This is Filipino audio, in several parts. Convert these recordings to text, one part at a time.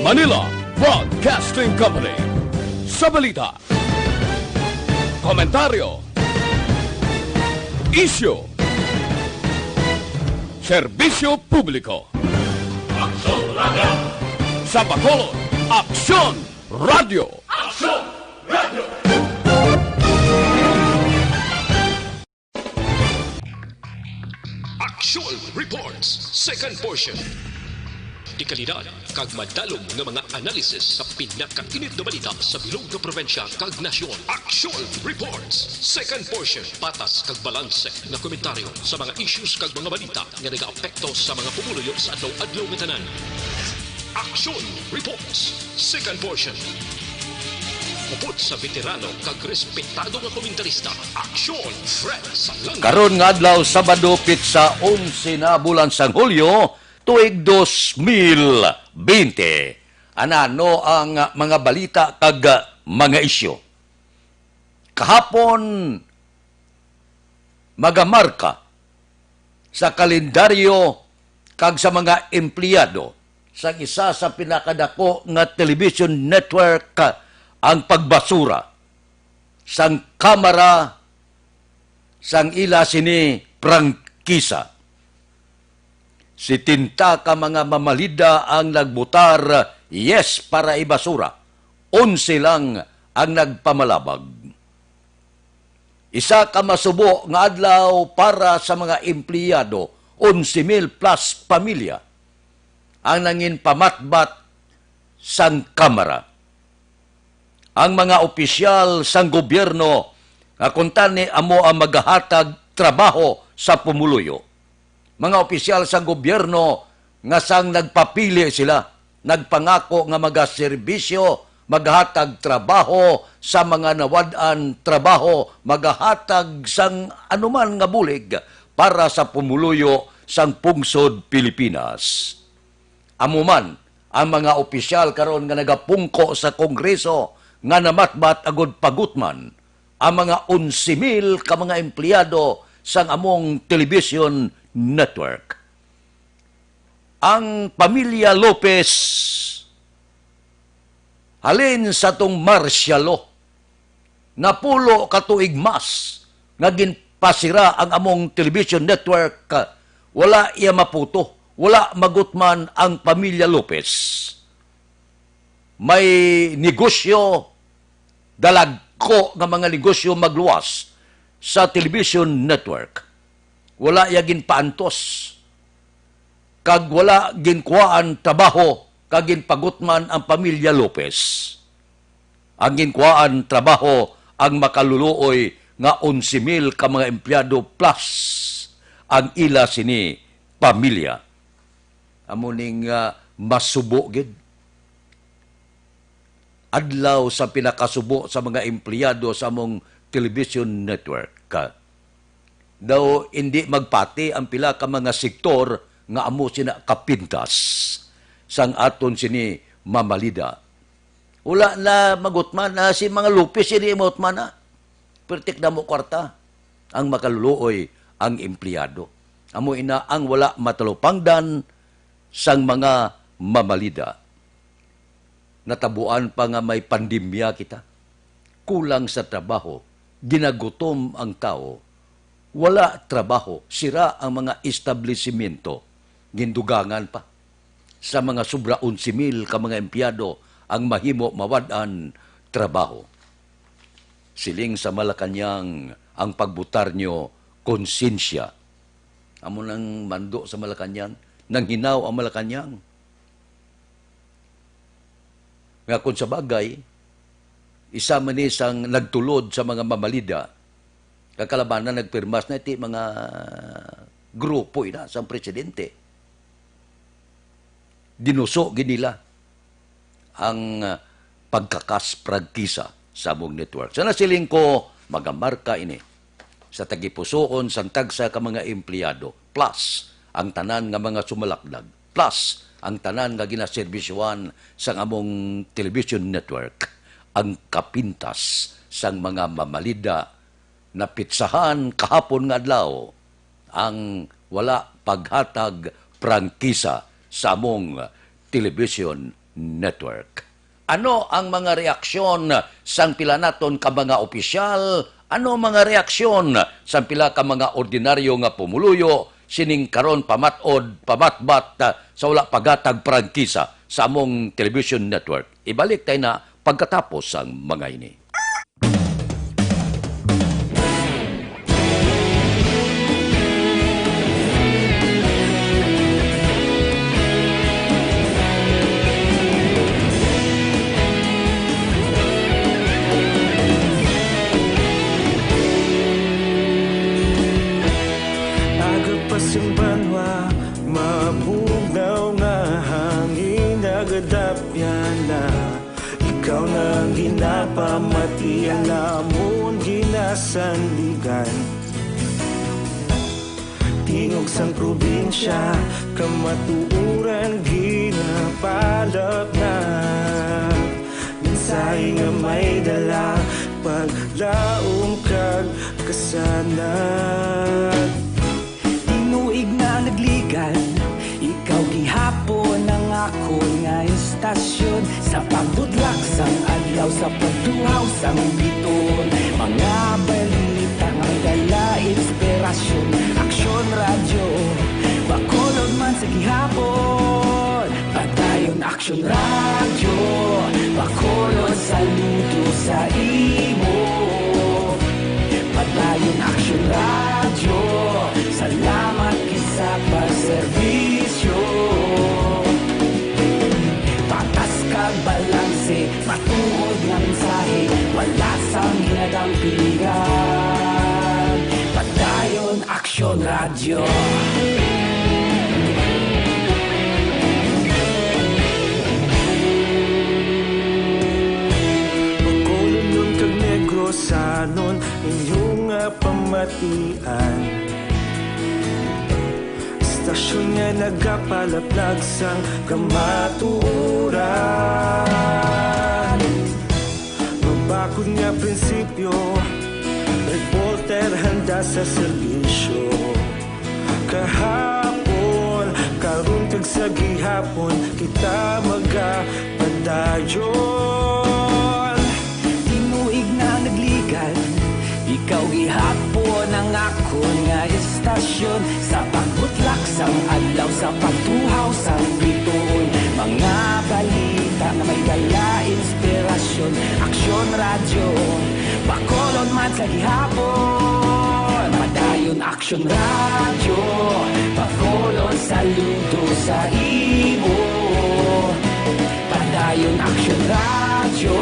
Manila Broadcasting Company. Sa balita, komentaryo, isyu, serbisyo publiko. Aksyon Radio! Sa Bacolod, Aksyon Radio! Aksyon Radio! Action Reports, second portion. Di kalidad, kag madalong nga mga analisis sa pinakainit na balita sa bilog na probinsya kag nasyon. Action Reports, second portion. Patas kag balanse nga komentaryo sa mga issues kag mga balita nga nagaapekto sa mga pumuluyo sa adlaw-adlaw nga tanan. Action Reports, second portion. Upod sa veterano kag respetado nga komentarista, Action Fred Salanga. Karon nga adlaw Sabado pitsa 11 na bulan sang Hulyo tuig 2020. Anano ang mga balita kag mga isyu. Kahapon magamarka sa kalendaryo kag sa mga empleyado sa isa sa pinakadako nga television network ang pagbasura sang kamera sang ila sini prangkisa. Si tinta ka mga mamalida ang nagbutar, yes, para ibasura. 11 lang ang nagpamalabag. Isa ka masubo nga adlaw para sa mga empleyado, 11,000 plus pamilya ang nangin pamatbat sang kamera. Ang mga opisyal sang gobyerno nga kuntani amo ang maghahatag trabaho sa pumuluyo. Mga opisyal sa gobyerno nga sang nagpapili sila, nagpangako nga magaserbisyo, maghatag trabaho sa mga nawad-an trabaho, maghatag sang anuman nga bulig para sa pumuluyo sang pungsod Pilipinas. Amuman ang mga opisyal karon nga nagapungko sa Kongreso nga namatbat agud pagutman ang mga 11,000 ka mga empleyado sang among television network. Ang pamilya Lopez halin sa tong marsyalo napulo katuig mas nga ginpasira ang among television network, wala iya maputo, wala magutman ang pamilya Lopez. May negosyo, dalagko nga mga negosyo magluwas sa television network. Wala yagin paantos, kag wala ginkuhaan trabaho, kag ginpagutman ang pamilya Lopez. Ang ginkuhaan trabaho ang makaluluoy nga 11,000 ka mga empleyado plus ang ila sini pamilya. Amuning masubo gid. Adlaw sa pinakasubo sa mga empleyado sa among television network. Daw hindi magpati ang pila ka mga sektor nga amo sina kapintas sang aton sini mamalida. Wala na magutman na si mga Lupis sini magutman na. Pertik na mo kwarta ang makaluluoy ang empleyado. Amo ina ang wala matalupangdan sang mga mamalida. Natabuan pa nga may pandemya kita. Kulang sa trabaho, ginagutom ang tao, wala trabaho, sira ang mga establishmento, gindugangan pa. Sa mga sobra 11,000 ka mga empleyado ang mahimo mawadan trabaho. Siling sa Malacanang ang pagbutar nyo konsensya. Amo nang mando sa Malacanang, nang hinaw ang Malacanang. Nga kung sa bagay, isa man isang nagtulod sa mga mamalida, kakalabanan nagpirmas na iti mga grupo ina sa presidente. Dinuso ginila ang pagkakas-pragkisa sa among network. Sana siling ko magamarka ini sa tagipusoon sang tagsa ka mga empleyado plus ang tanan nga mga sumalakdag plus ang tanan nga ginaserbisyuan sang among television network, ang kapintas sang mga mamalida na pitsahan kahapon nga adlaw ang wala paghatag prangkisa sa among television Network. Ano ang mga reaksyon sang pila naton ka mga opisyal? Ano ang mga reaksyon sang pila ka mga ordinaryo nga pumuluyo sining karon pamatbat sa wala pagatag prangkisa sa among television network? Ibalik tayo na pagkatapos ang mga ini. Pasang banwa, mabugaw nga hangin nagadapyan na. Ikaw na ginapamatian namon ginasandigan. Tingog sang probinsya, kamatuuran ginapalap na. Minsay nga may dala, paglaom kag kasanan. Tinuig na nagligan, ikaw gihapon ang ako nga istasyon. Sa pagbudlak sang adlaw, sa pagduhaw sang biton. Mga balita nga dala inspirasyon. Aksyon radyo, bakolod man sa gihapon. Padayon aksyon radyo, bakolod saludo sa imo. Padayon aksyon radyo, salamat kisa pagserbisyo. Patas kag balanse, matuod nga mensahe, wala sang ginadampigan. Padayon aksyon radyo. Bakolod nun kag Negrosanon, inyong pamatian. Stasyon nga nagapalaplag sang kamatuuran. Mabakod nga prinsipyo, reporter handa sa serbisyo. Kahapon, karon kag sa gihapon, kita magapadayon. Tinuig na nagligan, ikaw gihapon ang ako nga istasyon. Sa pagbutlak sang adlaw, sa pagtuhaw sang bituon. Mga balita na may dala inspirasyon. Aksyon radyo, bakolod man sa gihapon. Padayon aksyon radyo, bakolod saludo sa imo. Padayon aksyon radyo,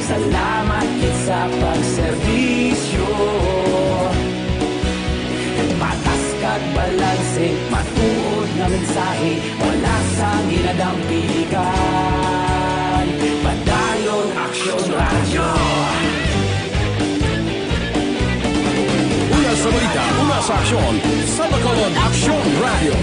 salamat kit sa pagserbisyo. Patas kag balanse, matuod nga mensahe, wala sang ginadampigan. Padayon aksyon radyo. Una sa balita, una sa aksyon, sa Bacolod Aksyon Radio.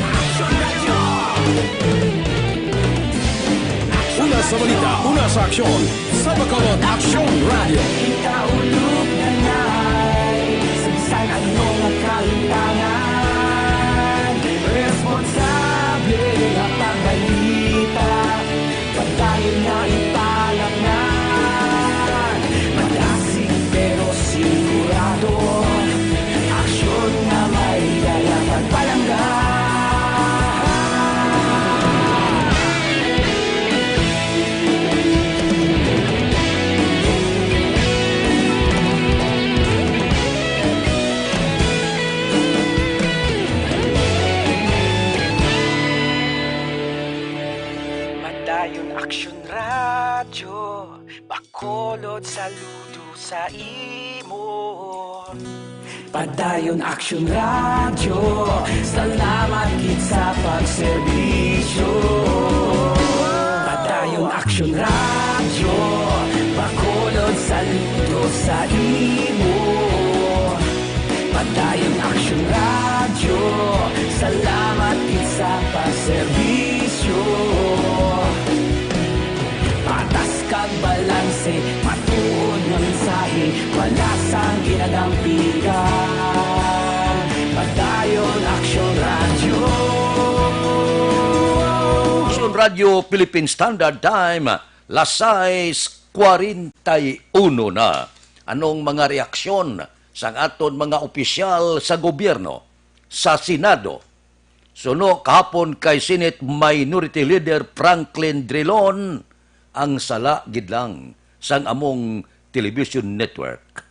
Una sa balita, una sa aksyon, sa Bacolod Aksyon Radio. Ikaulog na na'y sabisan ano nga kalintangan. Responsable nga pagbalita, pagdayon na ipalangnan. Malasig pero sigurado, aksyon na may dalang pagpalanggan. Padayon aksyon radyo, bakolod saludo sa imo. Padayon aksyon radyo, salamat kit sa pagserbisyo. Padayon aksyon radyo, bakolod saludo sa imo. Padayon aksyon radyo, salamat kit sa pagserbisyo. Patas kag balanse, matuod nga mensahe, wala sang ginadampigan. Padayon aksyon radyo. Aksyon Radio Philippine Standard Time, las 6:41 na. Anong mga reaksyon sa aton mga opisyal sa gobyerno, sa Senado? Suno kahapon kay Senate Minority Leader Franklin Drilon ang sala gidlang sang among television network,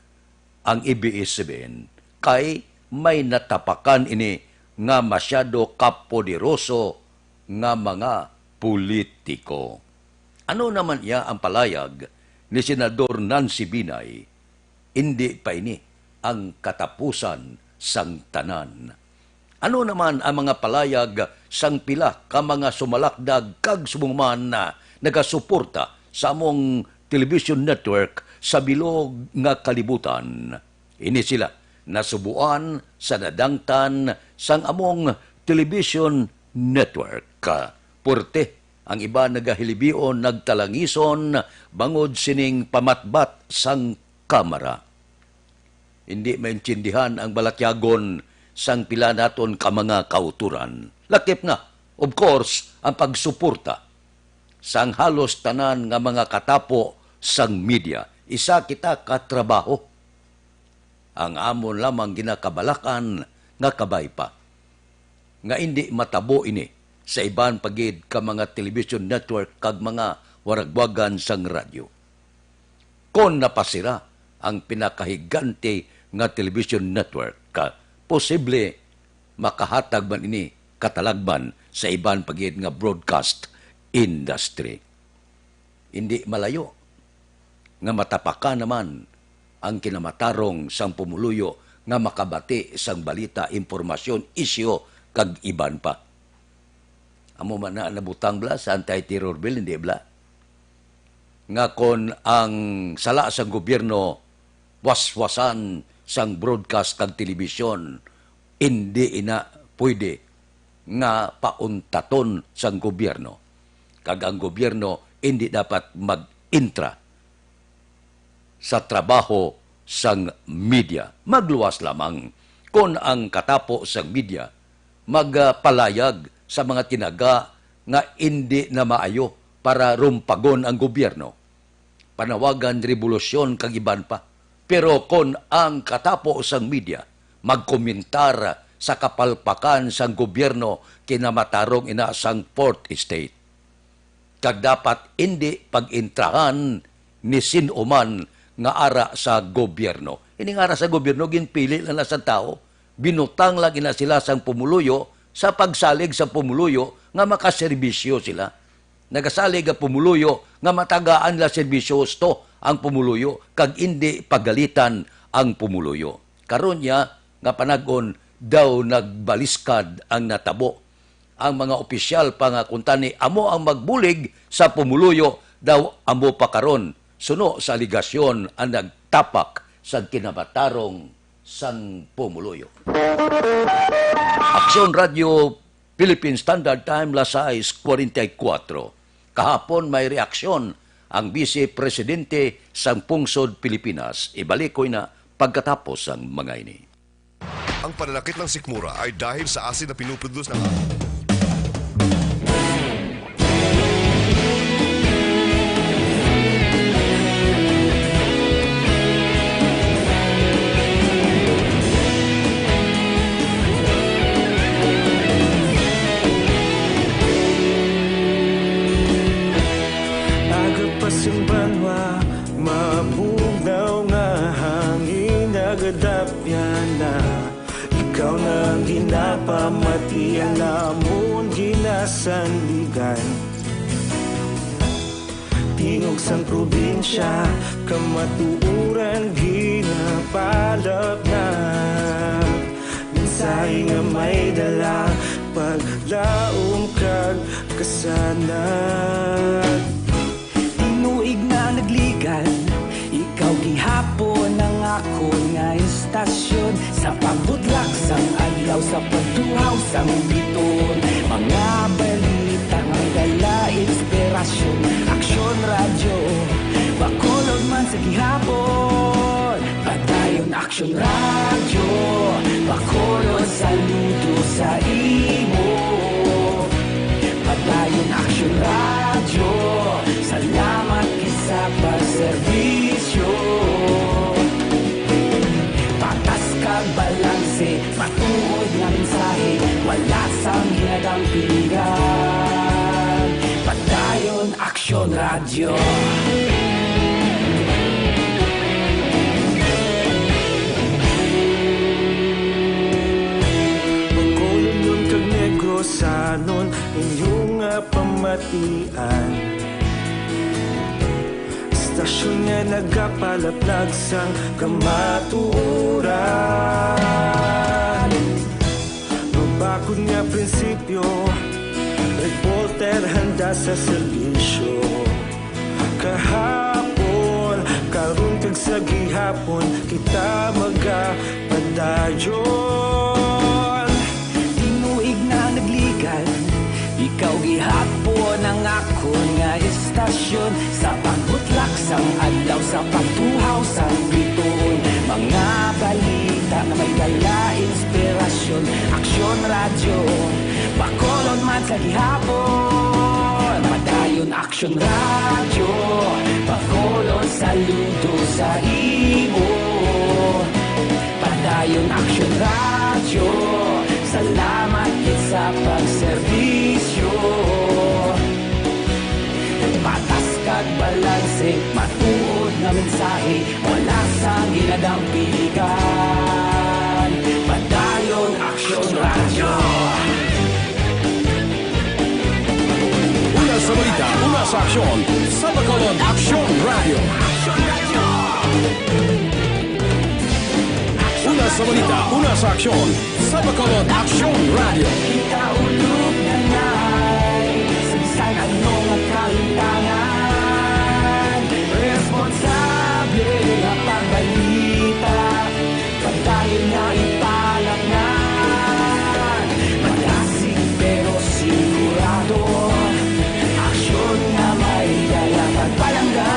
ang ABS-CBN, kay may natapakan ini nga masyado kapoderoso nga mga politiko. Ano naman iya ang palayag ni Senador Nancy Binay? Hindi pa ini ang katapusan sang tanan. Ano naman ang mga palayag sang pila ka mga sumalakdag kag sumuman na nagasuporta sa among television network sa bilog nga kalibutan? Ini sila nasubuan sa nadangtan sang among television network. Porte, ang iba nagahilibion, nagtalangison, bangod sining pamatbat sang kamera. Hindi maintindihan ang balatyagon sang pila naton ka mga kauturan. Lakip nga, of course, ang pagsuporta sang halos tanan nga mga katapo sang media. Isa kita katrabaho. Ang amon lamang ginakabalakan nga kabay pa. Nga hindi matabo ini sa iban pagid ka mga television network kag mga waragwagan sang radyo. Kon napasira ang pinakahigante nga television network, posible makahatag man ini katalagman sa iban pagid nga broadcast industry. Hindi malayo nga matapakan naman ang kinamatarong sang pumuluyo nga makabati sang balita, impormasyon, isyo kag iban pa. Amo man na nabutang bla sa anti-terror bill, hindi bla? Nga kon ang sala sang gobyerno waswasan sang broadcast kag telebisyon, hindi ina pwede nga pauntaton sang gobyerno. Kag ang gobyerno hindi dapat mag-intra sa trabaho sang media. Magluwas lamang kung ang katapo sang media magpalayag sa mga tinaga nga hindi na maayo para rumpagon ang gobyerno. Panawagan revolusyon kag iban pa. Pero kung ang katapo sang media magkomentar sa kapalpakan sang gobyerno kinamatarong ina sang fourth estate, kag dapat hindi pag-intrahan ni sinuman nga ara sa gobyerno. Ini nga ara sa gobyerno, ginpili lang na sa tao, binutang lang ina sila sang pumuluyo sa pagsalig sa pumuluyo nga makaserbisyo sila. Nagasalig ang pumuluyo nga matagaan la serbisyo sto ang pumuluyo kag hindi pagalitan ang pumuluyo. Karon niya nga panagon daw nagbaliskad ang natabo. Ang mga opisyal pa nga kuntani amo ang magbulig sa pumuluyo daw amo pa karon. Suno sa aligasyon ang nagtapak sa kinamatarong sang pumuluyo. Aksyon Radio Philippine Standard Time, las 6:44. Kahapon may reaksyon ang Vice Presidente sang Pungsod Pilipinas. Ibalik ko na pagkatapos ang mga ini. Ang pananakit ng sikmura ay dahil sa asin na pinuproduce ng Pasang banwa, mabugnaw nga hangin nagadapyan na. Ikaw na ang ginapamatian namon ginasandigan. Tingog sang probinsya, kamatuuran ginapalap na. Minsay nga may dala, paglaom kag kasanag. Inuig na nagligan, ikaw gihapon ang ako nga istasyon. Sa pagbudlak sang adlaw, sa pagtuhaw sang biton. Mga balita nga dala inspirasyon. Aksyon radyo, bakolod man sa gihapon. Padayon aksyon radyo, bakolod saludo sa imo. Padayon aksyon radyo. dampigan. Padayon Aksyon Radio. Pagkulong yun kag negrosanon inyong pamatian. Istasyon nga nagapalaplag sang kamatuuran. Mabakod nga prinsipyo, reporter handa sa serbisyo. Kahapon, karon kag sa gihapon, kita magapadayon. Tinuig na nagligal, ikaw gihapon ang ako nga istasyon. Sa pagbutlak sang adlaw, sa pagtuhaw sang bituon. Mga balita na may dala inspirasyon. Aksyon Radio, Bacolod man sa gihapon. Padayon Aksyon Radio, Bacolod saludo sa imo. Padayon Aksyon Radio, salamat gid sa pagserbisyo. Patas kag balanse, matuod nga mensahe, wala sang ginadampigan. Padayon Aksyon Radio. Una sa balita, una sa aksyon, sa Bacolod Aksyon Radio. Una sa balita, una sa aksyon, sa Bacolod Aksyon Radio. Ikaulog na na'y sabisan ano nga kalintangan. Responsable nga pagbalita, pagdayon nga ipalaknan. Malasig pero sigurado, aksyon nga may dala pagpalanggan.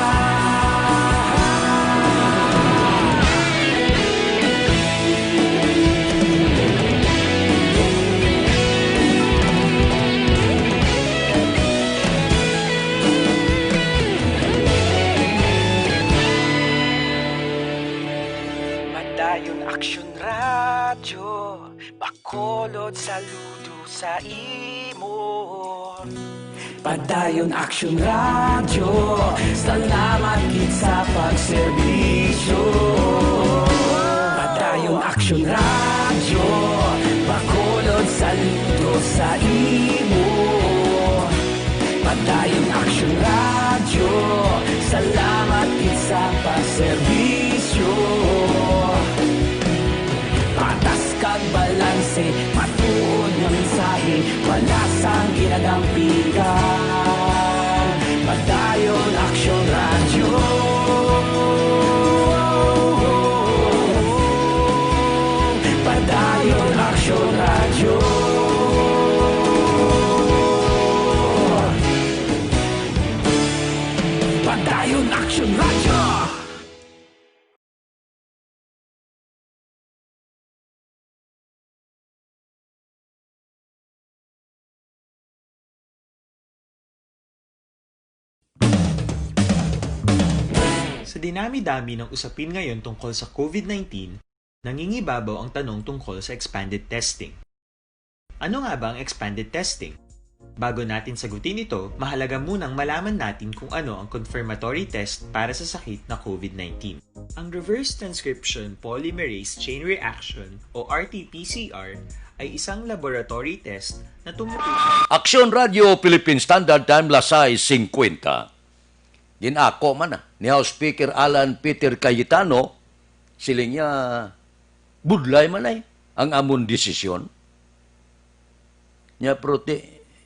Padayon Aksyon Radio, Bacolod saludo sa imo. Padayon Aksyon Radio, salamat gid sa pagserbisyo. Padayon Aksyon Radio, Bacolod saludo sa imo. Padayon Aksyon Radio, salamat gid sa pagserbisyo. Patas kag balanse, matuod nga mensahe, wala sang ginadampigan. Padayon Aksyon Radio. Padayon Aksyon Radio. Padayon Aksyon Radio. Sa dinami-dami ng usapin ngayon tungkol sa COVID-19, nangingibabaw ang tanong tungkol sa expanded testing. Ano nga ba ang expanded testing? Bago natin sagutin ito, mahalaga munang malaman natin kung ano ang confirmatory test para sa sakit na COVID-19. Ang reverse transcription polymerase chain reaction o RT-PCR ay isang laboratory test na tumutulong. Aksyon Radio Philippine Standard Time Lasay 50. Ginako man ni House Speaker Alan Peter Cayetano, siling niya budlay man ay ang amon desisyon. Nya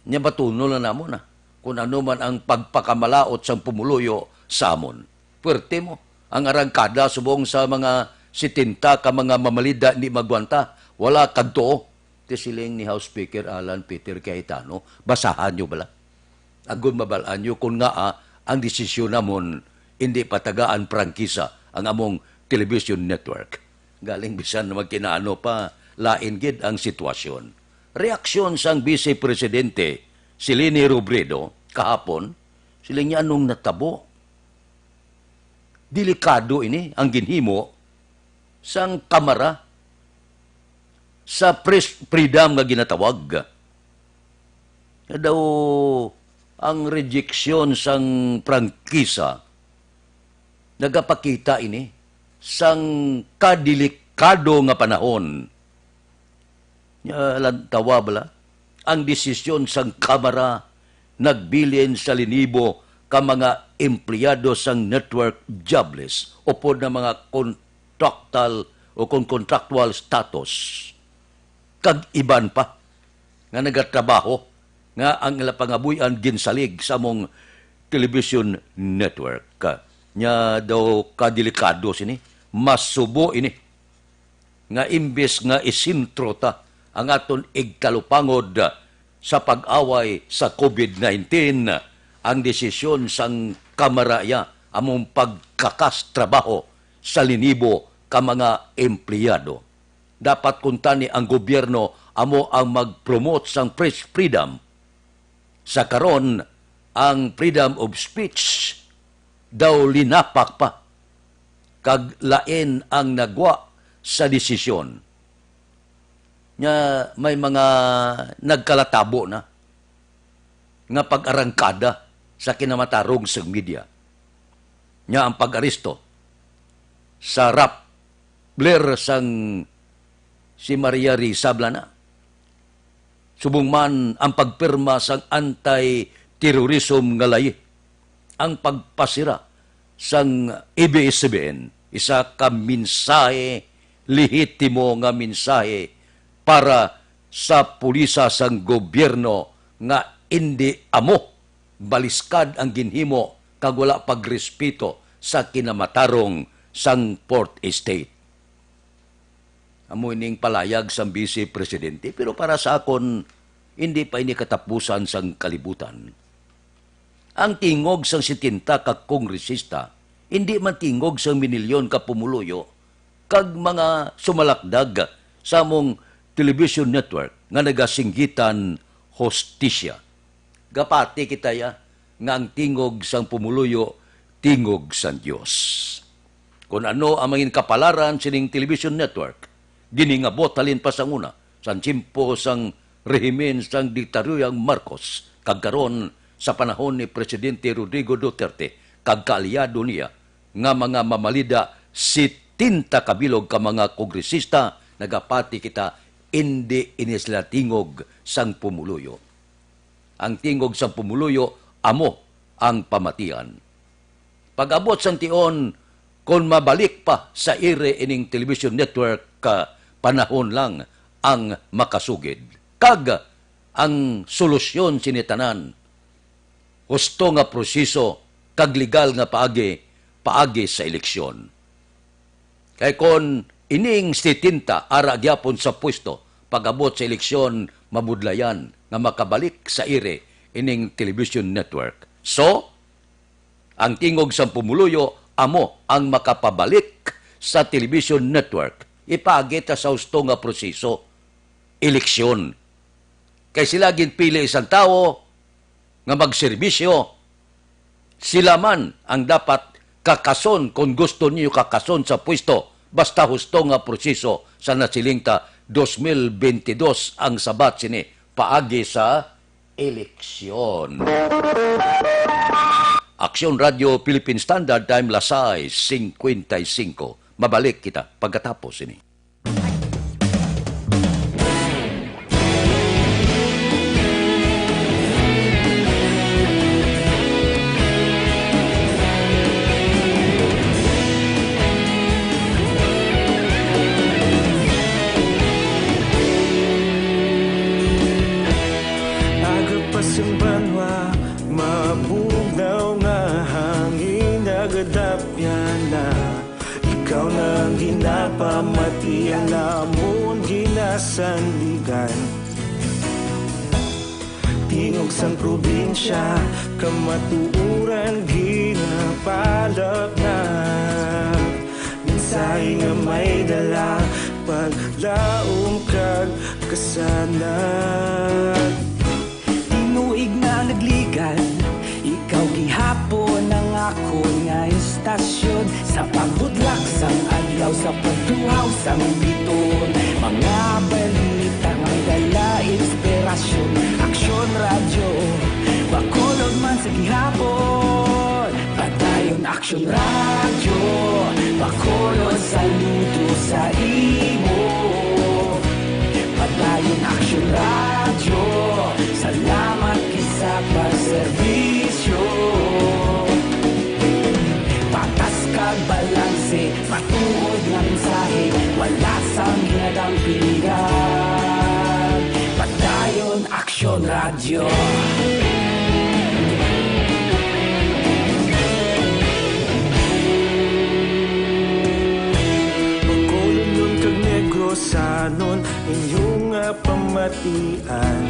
nya batuno na namon kung ano man ang pagpakamalaot sang pumuluyo sa amon. Puwerte mo ang arangkada subong sa mga 70 ka mga mamalida ni magwanta, wala kadto. Ti siling ni House Speaker Alan Peter Cayetano, basahan nyo bala. Agon mabalaan nyo kung nga ang desisyon namon hindi patagaan prangkisa ang among television network. Galing bisan na magkinaano pa, lain gid ang sitwasyon. Reaksyon sang Vice Presidente si Leni Robredo kahapon, sila niya anong natabo. Delikado ini ang ginhimo sang kamara sa press freedom nga ginatawag. daw ang rejeksyon sang prangkisa nagapakita ini sang kadelikado nga panahon. Tawa bala ang desisyon sang Kamara nagbilin sa linibo ka mga empleyado sang network jobless o po na mga contractual o contractual status. Kag iban pa nga nagatrabaho nga ang ila pangabuyan ginsalig sa mong television network. Nya daw kadelikado sini, masubo ini. Nga imbes nga isintro ta ang aton igkalupangod sa pag-away sa COVID-19, ang desisyon sang kamaraya among pagkakas-trabaho sa linibo ka mga empleyado. Dapat kuntani ang gobyerno amo ang mag-promote sang press freedom. Sa karon, ang freedom of speech daw linapak pa kag lain ang nagwa sa desisyon. Nya may mga nagkalatabo na nga pag-arangkada sa kinamatarong sa media. Nya ang pag-aristo sa Rappler sang si Maria Risa Blana. Subong man ang pagpirma sang anti-terrorism nga layi. Ang pagpasira sang ABS-CBN, isa ka mensahe, lehitimo nga mensahe para sa pulisa sang gobyerno nga hindi amo baliskad ang ginhimo kag wala pagrespeto sa kinamatarong sang Port Estate. Amo ining palayag sang Vice Presidente, pero para sa akon hindi pa ini katapusan sang kalibutan. Ang tingog sang 70 ka kongresista, hindi man tingog sang minilyon ka pumuluyo, kag mga sumalakdag sa mong television network nga nagasinggitan hostisya. Gapati kita ya, nga ang tingog sang pumuluyo, tingog sang Diyos. Kung ano ang mangin kapalaran sining television network, giningabot halin pa sang una, sang tiyempo sang rehimen sang diktaryang Marcos, kagkaron sa panahon ni Presidente Rodrigo Duterte, kag kaalyado niya, nga mga mamalida 70 kabilog ka mga kongresista, nagapati kita, hindi inisla tingog sang pumuluyo. Ang tingog sang pumuluyo, amo ang pamatian. Pag-abot sang tion, kung mabalik pa sa ire ining television network ka panahon lang ang makasugid. Kag ang solusyon sinitanan, husto nga proseso, kag legal nga paagi sa eleksyon. Kay kon ining 70 ara gyapon sa pwesto, pag-abot sa eleksyon, mabudlayan nga makabalik sa ire ining television network. So, ang tingog sa pumuluyo, amo ang makapabalik sa television network. Ipaagi ta sa husto nga proseso, eleksyon. Kay sila ginpili isang tao nga magserbisyo, sila man ang dapat kakason kung gusto niyo kakason sa pwesto, basta husto nga proseso sa nasilingta 2022 ang sabat sini paagi sa eleksyon. Aksyon Radio Philippine Standard Time Lasay 55. Mabalik kita pagkatapos ini. Agapasumbanwa, mabugnaw nga hangin nagadapyan na. Ikaw nang ginapamatian namon ginasandigan. Tingog sang probinsya, kamatuuran ginapalak na. Mensahe nga may dala, paglaom kag kasanan. Tinuig na nagligan, ikaw gihapon ang ako nga istasyon. Sa pagbudlak sang adlaw, sa pagtuhaw sang biton. Mga balita nga dala inspirasyon, aksyon Radyo, Bacolod man sa gihapon. Padayon Aksyon Radyo, Bacolod saludo sa imo. Padayon Aksyon Radyo, salamat kisa pagserbisyo. Patas kag balanse, matuod nga mensahe, wala sang hinadang pilihan. Padayon Aksyon Radyo. Bacolod nun kag Negrosanon, inyong pamatian.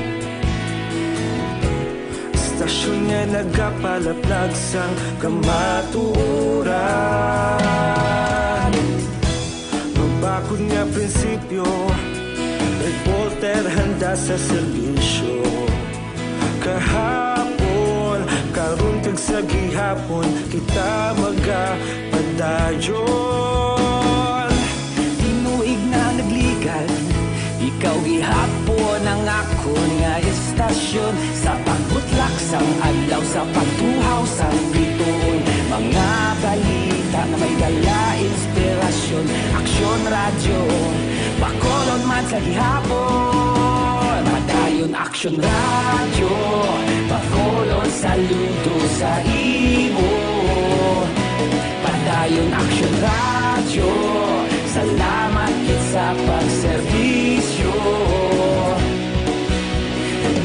Istasyon nga nagapalaplag sang kamatuoran. Magbakod nga prinsipyo, reporter handa sa serbisyo. Kahapon, karon kag sa gihapon, kita magapadayon. Tinuig na nagligan, ikaw gihapon ang akon nga istasyon. Sa pagbutlak sang adlaw, sa pagtuhaw sang bituon, mga balita na may dala inspirasyon. Aksyon Radyo, Bacolod man sa gihapon. Padayon Aksyon Radyo, Bacolod saludo sa imo. Padayon Aksyon Radyo, salamat kit sa pagserbisyo.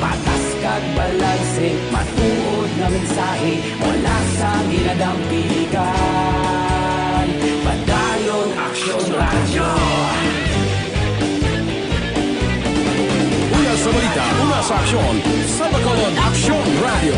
Patas kag balanse, matuod na mensahe, wala sang hinadang pilihan. Padayon Aksyon Radyo. Una sa balita, una sa aksyon, sa Bacolod Aksyon Radio.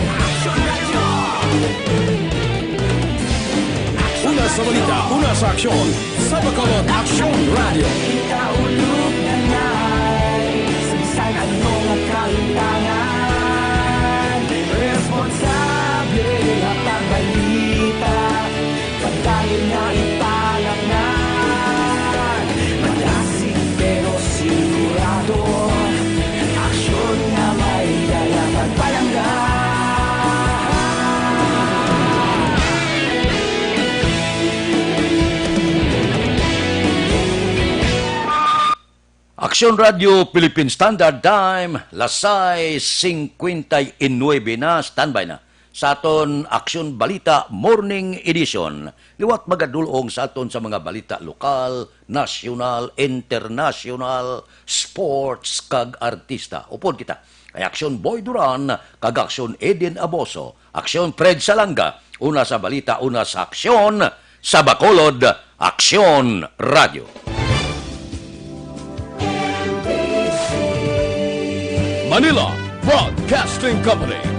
Una sa balita, una sa aksyon, sa Bacolod Aksyon Radio. Ikaulog na na'y sa bisan anong kaintangan. Responsable na pagbalita, pagdayon na ipalaknan. Malasig pero sigurado, aksyon na may dala pagpalanggan. Aksyon Radio Philippine Standard Time, lasay 59 na, standby na. Sa aton Aksyon Balita Morning Edition. Liwat magadulong sa aton sa mga balita lokal, nasyonal, international, sports, kag artista. Upod kita. Ay Aksyon Boy Duran, kag Aksyon Eden Aboso, Aksyon Fred Salanga, una sa balita, una sa aksyon, sa Bacolod Aksyon Radio. Manila Broadcasting Company.